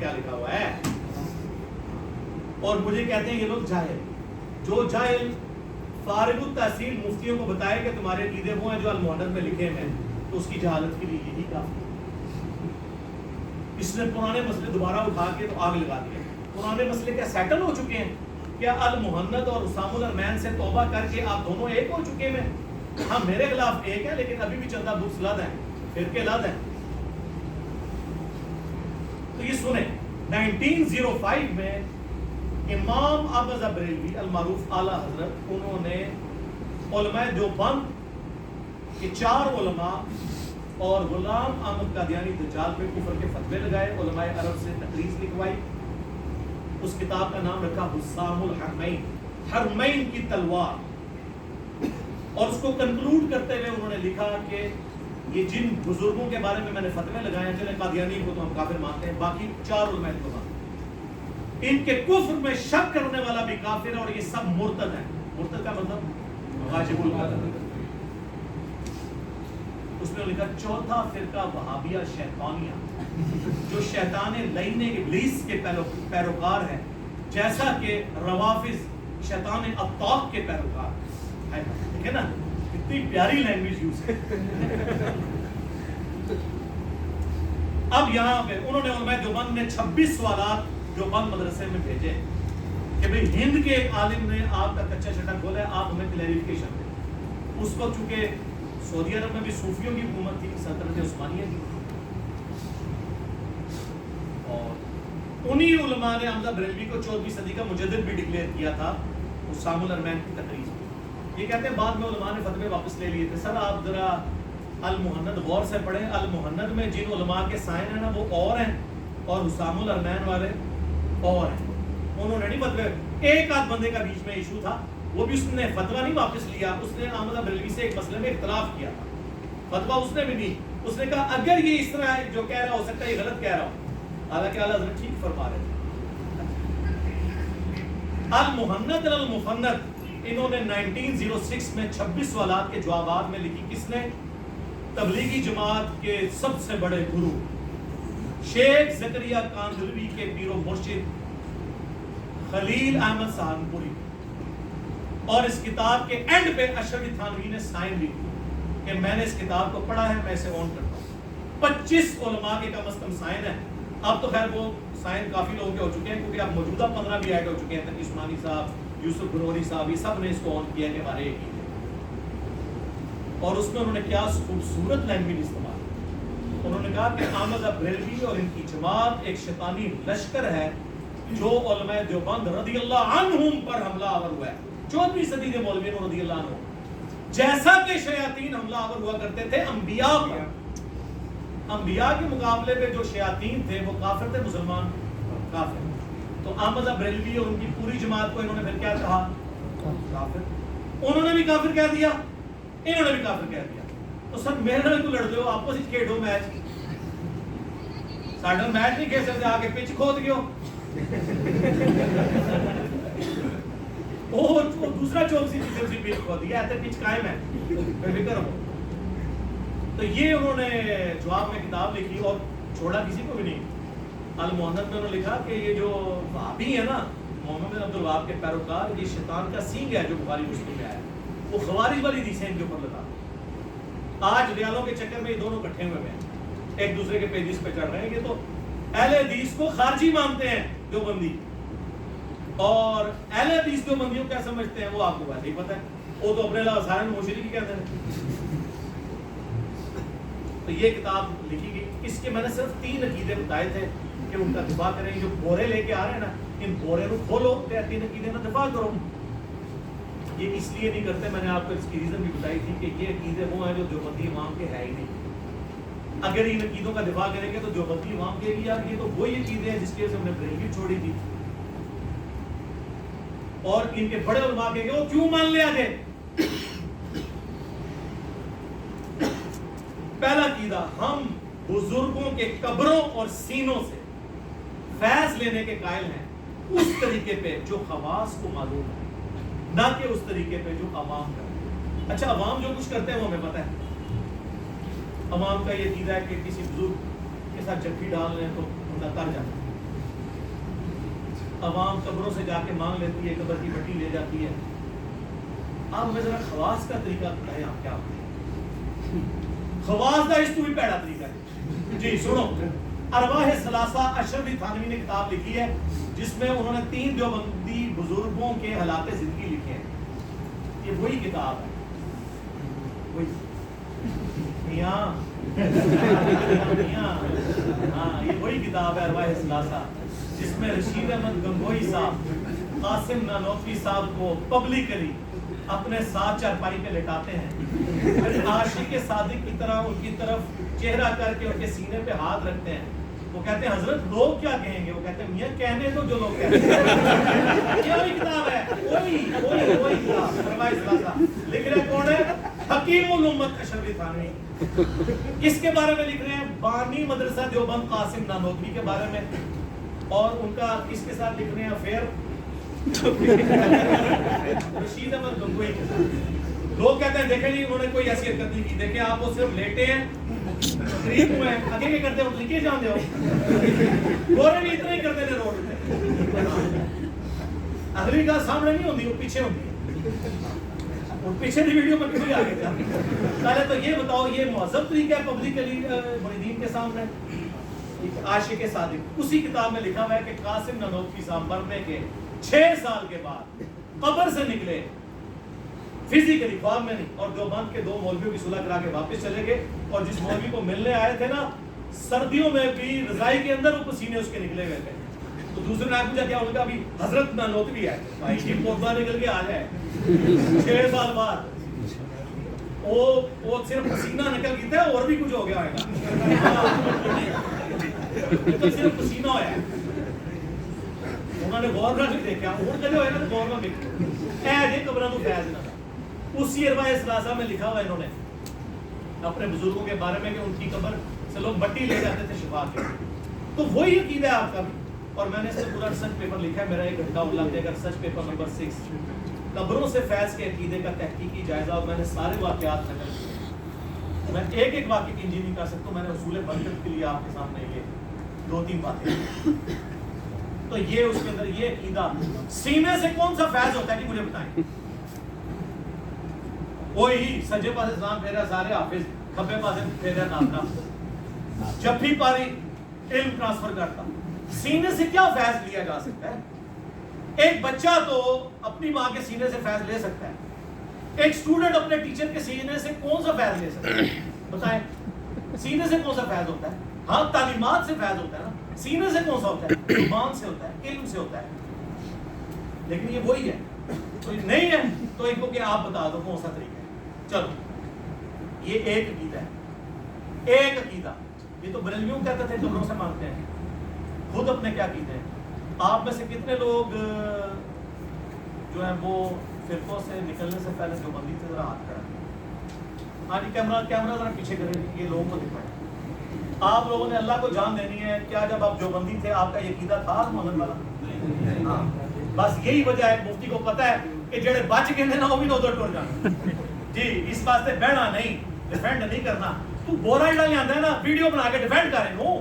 کیا لکھا ہوا ہے. اور مجھے کہتے ہیں یہ لوگ جاہل. جو جاہل فارغ التحصیل مفتیوں کو بتائے کہ تمہارے عقیدے وہ ہیں جو المحنت میں لکھے ہیں, تو اس کی جہالت کے لیے یہی کافی ہے. اس نے پرانے مسئلے دوبارہ اٹھا کے تو آگ لگا دیا. پرانے مسئلے کیا سیٹل ہو چکے ہیں؟ کیا المحنت اور حسام الارمین سے توبہ کر کے آپ دونوں ایک ہو چکے ہیں؟ ہاں میرے خلاف ایک ہے, لیکن ابھی بھی چندہ بکس لد ہیں, فرقے لد ہیں. تو یہ سنیں, 1905 میں امام احمد بریلوی المعروف اعلیٰ حضرت, انہوں نے علماء دیوبند کے 4 علماء اور غلام احمد قادیانی دجال پہ کفر کے فتوے لگائے, علماء عرب سے تقریض لکھوائی. اس کتاب کا نام رکھا حسام الحرمین, حرمین کی تلوار. اور اس کو کنکلوڈ کرتے ہوئے انہوں نے لکھا کہ یہ جن بزرگوں کے بارے میں میں نے فتوے لگائے ہیں, چلے قادیانی کو تو ہم کافر مانتے ہیں, باقی 4 علماء کو مانتے ہیں, ان کے کفر میں شک کرنے والا بھی کافر ہے, اور یہ سب مرتد ہیں. مرتد کا مطلب واجب القتل. اس نے لکھا چوتھا فرقہ وہابیہ شیطانیہ, جو شیطان لعین ابلیس کے پیروکار ہیں, جیسا کہ روافض شیطان اطاق کے پیروکار ہیں. ٹھیک ہے نا, اتنی پیاری لینگویج یوز ہے. اب یہاں پہ انہوں نے علماء دیوبند نے 26 سوالات دیوبند مدرسے میں بھیجے کہ بھئی ہند کے ایک عالم نے آپ کا کچا چھٹا کھولا ہے, آپ ہمیں کلیریفیکیشن دیں. اس کو چونکہ سعودی عرب میں بھی صوفیوں کی حکومت تھی, سلطنت عثمانیہ کی, اور انہی علماء نے حمزہ بریلوی کو 14ویں صدی کا مجدد بھی ڈکلیئر کیا تھا حسام الارمین کی تقریض میں. یہ کہتے ہیں بعد میں علماء نے فتوے واپس لے لیے تھے. سر آپ ذرا المحنت غور سے پڑھیں, المحنت میں جن علماء کے سائن ہیں نا وہ اور ہیں, اور حسام الارمین والے اور ہیں. انہوں نے نہیں فتوے, ایک آدھ بندے کا بیچ میں ایشو تھا, وہ بھی اس نے فتویٰ نہیں واپس لیا. اس نے احمد بریلوی سے ایک مسئلے میں اختلاف کیا تھا, فتویٰ اس نے بھی نہیں. اس نے کہا اگر یہ اس طرح ہے جو کہہ رہا ہو سکتا ہے یہ غلط کہہ رہا ہو, حالانکہ اعلیٰ حضرت ٹھیک فرما رہے تھے. المحنت المفنت انہوں نے 1906 میں 26 سوالات کے جوابات میں لکھی. کس نے؟ تبلیغی جماعت کے سب سے بڑے گرو شیخ زکریا کاندھلوی کے پیر و مرشد خلیل احمد سہارنپوری. اور اس کتاب کے اینڈ پہ اشرف تھانوی نے سائن بھی کی کہ میں نے اس کتاب کو پڑھا ہے, میں اسے اون کرتا ہوں. 25 علماء کے کم از کم سائن ہیں. اب تو خیر وہ سائن کافی لوگوں کے ہو چکے ہیں, کیونکہ اب موجودہ 15 بھی ایڈ ہو چکے ہیں. تقی عثمانی صاحب, یوسف گنوری صاحب, یہ سب نے اس کو آن کیا کہ ہمارے ایک ہی ہے. اور اس میں انہوں نے کیا خوبصورت لینگویج استعمال کی. انہوں نے کہا کہ احمد بریلوی اور ان کی جماعت ایک شیطانی لشکر ہے جو علماء دیوبند رضی اللہ عنہم پر حملہ آور ہوا ہے. 14ویں صدی کے مولویوں رضی اللہ عنہ, جیسا کہ شیاطین حملہ آور ہوا کرتے تھے انبیاء پر. انبیاء کے مقابلے پہ جو شیاطین تھے وہ کافر تھے, مسلمان کافر. تو احمد بریلوی اور ان کی پوری جماعت کو انہوں نے پھر کیا کہا؟ کافر. انہوں نے بھی کافر کہہ دیا, انہوں نے بھی کافر کہہ دیا. تو سر میرے نال کو لڑتے ہو, آپس میں کھیڈو میچ. ساڈا میچ نہیں کھیل سکتے, آ کے پچ کھود گئے ہو. وہ دوسرا چوک سی چیزیں پچ کھود دیا, ایسے پچ قائم ہے, بے فکر ہو. تو یہ انہوں نے جواب میں کتاب لکھی اور چھوڑا کسی کو بھی نہیں. المحنت میں انہوں نے لکھا کہ یہ جو وہابی ہے نا, محمد بن عبد الوہاب کے پیروکار, یہ شیطان کا سینگ ہے جو بخاری مسلم میں آیا ہے. وہ خوارج والی حدیثیں ان کے اوپر لگا. آج ریالوں کے چکر میں یہ دونوں اکٹھے ہوئے ہیں, ایک دوسرے کے پیجز پہ چڑھ رہے ہیں. یہ تو اہل حدیث کو خارجی مانتے ہیں دیوبندی, اور اہل حدیث دیوبندیوں کیا سمجھتے ہیں وہ آپ کو ویسے ہی پتہ ہے. وہ تو اپنے علاوہ سارے مشرک کہتے ہیں. تو یہ کتاب لکھی گئی. اس کے میں نے صرف 3 عقیدے بتائے تھے کہ ان کا دفاع کریں. جو بورے لے کے آ رہے ہیں نا, ان بورے کو کھولو, 3 عقیدے میں دفاع کرو. یہ اس لیے نہیں کرتے, میں نے آپ کو اس کی ریزن بھی بتائی تھی کہ یہ عقیدے وہ ہیں جو دیوبندی امام کے ہے ہی نہیں. اگر ان عقیدوں کا دفاع کریں گے تو دیوبندی امام کے بھی یار یہ تو وہی عقیدے ہیں جس کی وجہ سے ہم نے بریلوی چھوڑی تھی. اور ان کے بڑے علماء کہیں گے وہ کیوں مان لیا جائے. پہلا عقیدہ, ہم بزرگوں کے قبروں اور سینوں سے فیض لینے کے قائل ہیں اس طریقے پہ جو خواص کو معلوم ہے, نہ کہ اس طریقے پہ جو عوام کرتے ہیں. اچھا عوام جو کچھ کرتے ہیں وہ ہمیں پتہ ہے. عوام کا یہ عقیدہ ہے کہ کسی بزرگ کے ساتھ جھپی ڈال لیں تو ان کا تر جاتا ہے. عوام قبروں سے جا کے مانگ لیتی ہے, قبر کی مٹی لے جاتی ہے. آپ ہمیں ذرا خواص کا طریقہ بتائیں, آپ کیا ہوتے ہیں خواص کا؟ اس تو بھی پیڑا طریقہ ہے. جی سنو, ارواح ثلاثہ اشرفی تھانوی نے کتاب لکھی ہے جس میں انہوں نے 3 دیوبندی بزرگوں کے حالات زندگی لکھے ہیں. یہ وہی کتاب ہے, وہی میاں ہاں, یہ وہی کتاب ہے ارواح ثلاثہ, جس میں رشید احمد گنگوئی صاحب قاسم نانوتوی صاحب کو پبلکلی اپنے ساتھ چارپائی پہ لٹاتے ہیں, پھر عاشق صادق کی طرح ان کی طرف چہرہ کر کے ان کے سینے پہ ہاتھ رکھتے ہیں. وہ کہتے ہیں حضرت لوگ کیا کہیں گے؟ وہ کہتے ہیں میاں کہنے تو جو لوگ کہتے ہیں. یہ وہی کتاب ہے, وہی کتاب ارواح ثلاثہ. لکھ رہے کون ہے؟ حکیم الامت اشرفی تھانوی. کس کے بارے میں لکھ رہے ہیں؟ بانی مدرسہ دیوبند قاسم نانوتوی کے بارے میں. اور ان کا کس کے ساتھ لکھ رہے ہیں افیئر؟ رشید احمد گنگوئی کے ساتھ. لوگ کہتے ہیں دیکھیں جی انہوں نے کوئی حیثیت نہیں کی, دیکھیں آپ وہ صرف لیٹے ہیں, غریب ہوئے ہیں, آگے کیا کرتے ہو لکھے جاندے ہو, گورے بھی اتنا ہی کرتے ہیں روڈ پہ. اگلی گاہ سامنے نہیں ہوتی, وہ پیچھے ہوتی ہے. اور پیچھے کی ویڈیو میں کبھی آگے تھا. پہلے تو یہ بتاؤ یہ مہذب طریقہ ہے پبلکلی مریدین کے سامنے؟ عاشق صادق اسی کتاب میں لکھا ہوا ہے کہ قاسم نانوتوی صاحب مرنے کے 6 سال کے بعد قبر سے نکلے, فزیکلی خواب میں نہیں, اور دیوبند کے 2 مولویوں کی صلح کرا کے واپس چلے گئے. اور جس مولوی کو ملنے آئے تھے نا, سردیوں میں بھی رضائی کے اندر وہ پسینے اس کے نکلے ہوئے تھے. تو دوسرے نے پوچھا کیا ہوگا؟ ابھی حضرت نانوتوی ہے بھائی جی, پودا نکل کے آ جائے 6 سال بعد. وہ صرف پسینہ نکل گیا تھا, اور بھی کچھ ہو گیا ہوگا, تو صرف پسینہ ہوا ہے. انہوں نے غور نہ دیکھا, اور کدے ہوئے نا غور نہ دیکھا اے جی قبروں کو فیض نہ. اسی ارواح ثلاثہ میں لکھا ہوا ہے انہوں نے اپنے بزرگوں کے بارے میں کہ ان کی قبر سے لوگ مٹی لے جاتے تھے شفا کے. تو وہی عقیدہ ہے آپ کا بھی. اور میں نے اس سے پورا ریسرچ پیپر لکھا ہے, میرا 1 گھنٹہ اللہ دے گا, ریسرچ پیپر نمبر 6, قبروں سے فیض کے عقیدے کا تحقیقی جائزہ. اور میں نے سارے واقعات نقل کیے. میں ایک واقعے کی انجی نہیں کر سکتا, میں نے اصول برکت کے لیے آپ کے سامنے یہ 2-3 باتیں. تو یہ اس کے اندر یہ عقیدہ, سینے سے کون سا فیض ہوتا ہے کہ مجھے بتائیں. وہی سجے پاس اسلام پھیرا سارے حافظ, کھبے پاس پھیرا ناظرہ, جب بھی پاری علم ٹرانسفر کرتا. سینے سے کیا فیض لیا جا سکتا ہے؟ ایک بچہ تو اپنی ماں کے سینے سے فیض لے سکتا ہے, ایک سٹوڈنٹ اپنے ٹیچر کے سینے سے کون سا فیض لے سکتا ہے؟ بتائیں, سینے سے کون سا فیض ہوتا ہے؟ ہاں تعلیمات سے فیض ہوتا ہے نا, سینے سے کون سا ہوتا ہے؟ زبان سے ہوتا ہے, علم سے ہوتا ہے. لیکن یہ وہی ہے, تو نہیں ہے تو ان کو کہ آپ بتا دو کون سا طریقہ ہے. چلو یہ ایک عقیدہ ہے, ایک عقیدہ. یہ تو بریلویوں کہتے تھے قبروں سے مانگتے ہیں, خود اپنے کیا کہتے ہیں. آپ میں سے کتنے لوگ جو ہیں وہ فرقوں سے نکلنے سے پہلے جو بندی سے ذرا ہاتھ کریں؟ ہاں جی, کیمرہ ذرا پیچھے کریں, یہ لوگوں کو دکھائیں. آپ لوگوں نے اللہ کو جان دینی ہے. کیا جب آپ جو بندی تھے آپ کا یہ عقیدہ تھا محمد والا؟ ہاں, بس یہی وجہ ہے. مفتی کو پتہ ہے کہ جڑے بچ گئے نا وہ بھی نہ ادھر ٹر جانا. جی اس واسطے بہنا نہیں, ڈیفینڈ نہیں کرنا. تو بورا جڑا لے آندا ہے نا ویڈیو بنا کے ڈیفینڈ کرے نو,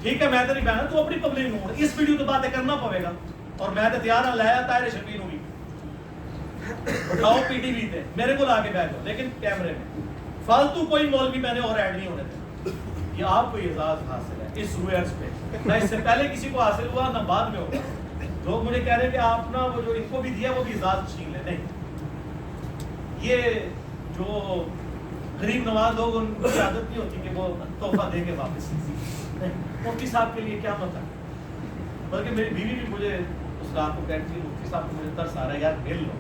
ٹھیک ہے, میں تو نہیں بہنا, تو اپنی پبلک نو اس ویڈیو تو باتیں کرنا پوے گا. اور میں تو تیار ہوں لایا طاہر شفیع نو بھی بتاؤ پی ٹی وی تے میرے کو لا کے بیٹھو, لیکن کیمرے میں فالتو کوئی مولوی میں نے اور ایڈ نہیں ہونے دینا. یہ آپ کو اعزاز حاصل ہے اس رویرس پہ, نہ اس سے پہلے کسی کو حاصل ہوا نہ بعد میں ہوگا. لوگ مجھے کہہ رہے ہیں کہ آپ نا وہ جو ان کو بھی دیا وہ بھی اعزاز چھین لیں. نہیں, یہ جو غریب نواز لوگ ان کی عادت نہیں ہوتی کہ وہ تحفہ دے کے واپس. نہیں, مفتی صاحب کے لیے کیا مطلب, بلکہ میری بیوی بھی مجھے اس رات کو کہتی ہے مفتی صاحب کو مجھے ترس آ رہا ہے یار مل لو.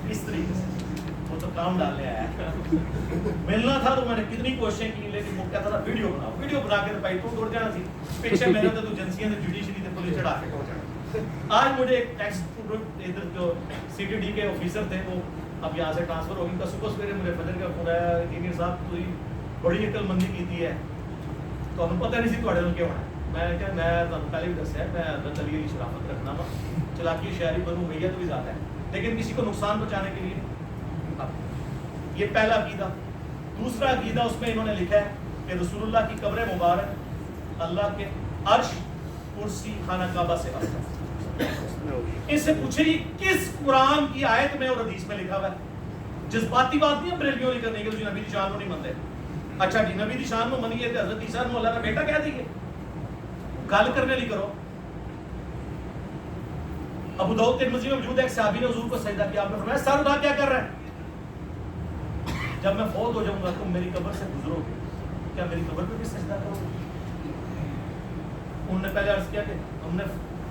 اس طریقے سے وہ تو کام ڈالنے آیا ہے. ملنا تھا تو میں نے کتنی کوششیں کی, لیکن وہ کہتا تھا ویڈیو بناؤ, ویڈیو بنا کے تو بھائی تو اڑ جانا سی پیچھے میرے تو ایجنسیاں نے جوڈیشری تے پولیس چڑھا کے پہنچانا. آج مجھے ایک ٹیکس ادھر جو سی ٹی ڈی کے آفیسر تھے وہ اب یہاں سے ٹرانسفر ہو گئی. تو صبح سویرے مجھے فجر کا فون آیا کہ صاحب تھی بڑی عقل مندی کی ہے, تو ہمیں پتہ نہیں سی تھوڑے کیوں ہونا. میں کہا میں پہلے بھی دسیا میں حضرت علی علی شرافت رکھنا وا, چلاکی شاعری بنوں گئی ہے تو بھی زیادہ ہے, لیکن کسی کو نقصان پہنچانے کے لیے. یہ پہلا عقیدہ. دوسرا عقیدہ اس میں انہوں نے لکھا ہے کہ رسول اللہ کی قبر مبارک اللہ کے عرش کرسی خانہ کعبہ سے افضل. اس سے پوچھے یہ کس قرآن کی آیت میں اور حدیث میں لکھا ہوا ہے؟ جذباتی بات نہیں ہے بریلویوں نے کرنے کے جو نبی دی شان کو نہیں منتے. اچھا جی نبی دی شان کو منیے تے حضرت عیسیٰ نو اللہ کا بیٹا کہہ دیے. گل کرنے لی کرو. ابو داؤد ترمذی میں موجود ہے ایک صحابی نے حضور کو سجدہ کیا. آپ نے فرمایا سر اٹھا کیا کر رہا ہے؟ جب میں فوت ہو جاؤں گا تم میری قبر سے گزرو گے کیا میری قبر پہ بھی سجدہ کرو گے؟ انہوں نے پہلے عرض کیا کہ ہم نے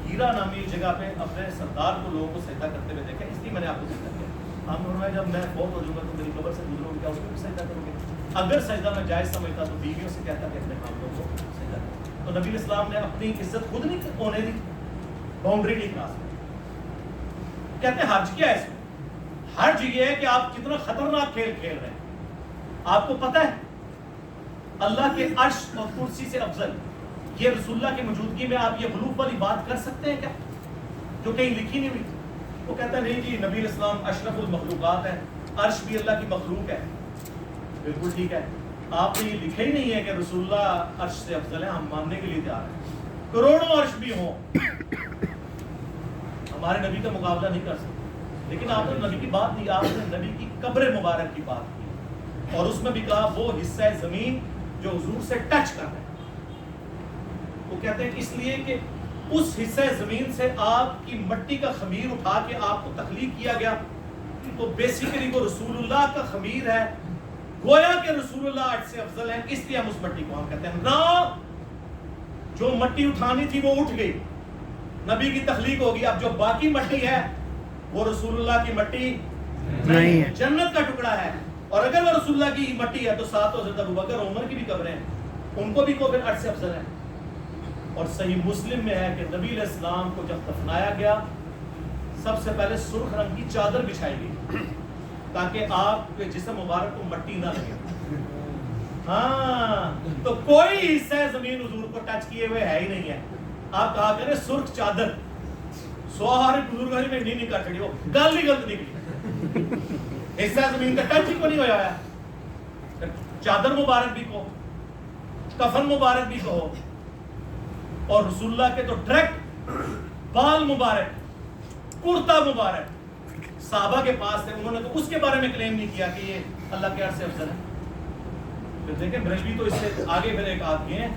ہیرا نامی جگہ پہ اپنے سردار کو لوگوں کو سجدہ کرتے ہوئے دیکھا اس لیے میں نے آپ کو سجدہ کیا. آپ نے فرمایا جب میں فوت ہو جاؤں گا تو میری قبر سے گزرو گے کیا اس کو بھی سجدہ کرو گے؟ اگر سجدہ میں جائز سمجھتا تو بیویوں سے کہتا کہ اپنے معاملوں کو سجدہ کرو. تو نبی اسلام نے اپنی عزت خود نہیں ہونے دی, باؤنڈری نہیں کراس. کہتے ہیں حرج کیا ہے اس میں؟ حرج یہ ہے کہ آپ کتنا خطرناک کھیل کھیل رہے ہیں. آپ کو پتہ ہے اللہ کے عرش اور کرسی سے افضل یہ رسول اللہ کی موجودگی میں آپ یہ غلوف والی بات کر سکتے ہیں کیا جو کہیں لکھی نہیں ہوئی؟ وہ کہتا ہے نہیں جی نبی اسلام اشرف المخلوقات ہے, عرش بھی اللہ کی مخلوق ہے. بالکل ٹھیک ہے, آپ نے یہ لکھا ہی نہیں ہے کہ رسول اللہ عرش سے افضل ہے. ہم ماننے کے لیے تیار ہیں کروڑوں عرش بھی ہوں ہمارے نبی کا مقابلہ نہیں کر سکتے. لیکن آپ نے نبی کی بات نہیں, آپ نے نبی کی قبر مبارک کی بات کی اور اس میں بھی کہا وہ حصہ زمین جو حضور سے ٹچ کر رہے ہیں. وہ کہتے ہیں اس لیے کہ اس حصہ زمین سے آپ کی مٹی کا خمیر اٹھا کے آپ کو تخلیق کیا گیا تو بیسیکلی وہ رسول اللہ کا خمیر ہے. گویا کہ رسول اللہ عرش سے افضل ہے, اس لیے ہم اس مٹی کو ہم کہتے ہیں نا جو مٹی اٹھانی تھی وہ اٹھ گئی, نبی کی تخلیق ہوگی. اب جو باقی مٹی ہے وہ رسول اللہ کی مٹی نہیں ہے, جنت کا ٹکڑا ہے. اور اگر وہ رسول اللہ کی مٹی ہے تو ساتھ حضرت ابوبکر عمر کی بھی قبریں ہیں, ان کو بھی کو پھر عرش سے افضل ہے. اور صحیح مسلم میں ہے کہ نبی علیہ السلام کو جب دفنایا گیا سب سے پہلے سرخ رنگ کی چادر بچھائی گئی تاکہ آپ کے جسم مبارک کو مٹی نہ لگے. ہاں تو کوئی حصہ زمین حضور کو ٹچ کیے ہوئے ہے ہی نہیں ہے. آپ کہا کریں سرخ چادر, سوارے بزرگ میں نہیں کر چڑی, وہ گل ہی غلط نکلی. حصہ زمین کا ٹچ ہی کو نہیں ہوا ہے. چادر مبارک بھی کہو, کفن مبارک بھی کہو, اور رسول اللہ کے تو ڈائریکٹ بال مبارک, کرتا مبارک صحابہ کے پاس تھے, انہوں نے تو اس کے بارے میں کلیم نہیں کیا کہ یہ اللہ کے عرش سے افضل ہے. پھر دیکھیں بریلوی تو اس سے آگے پھر ایک آدمی ہیں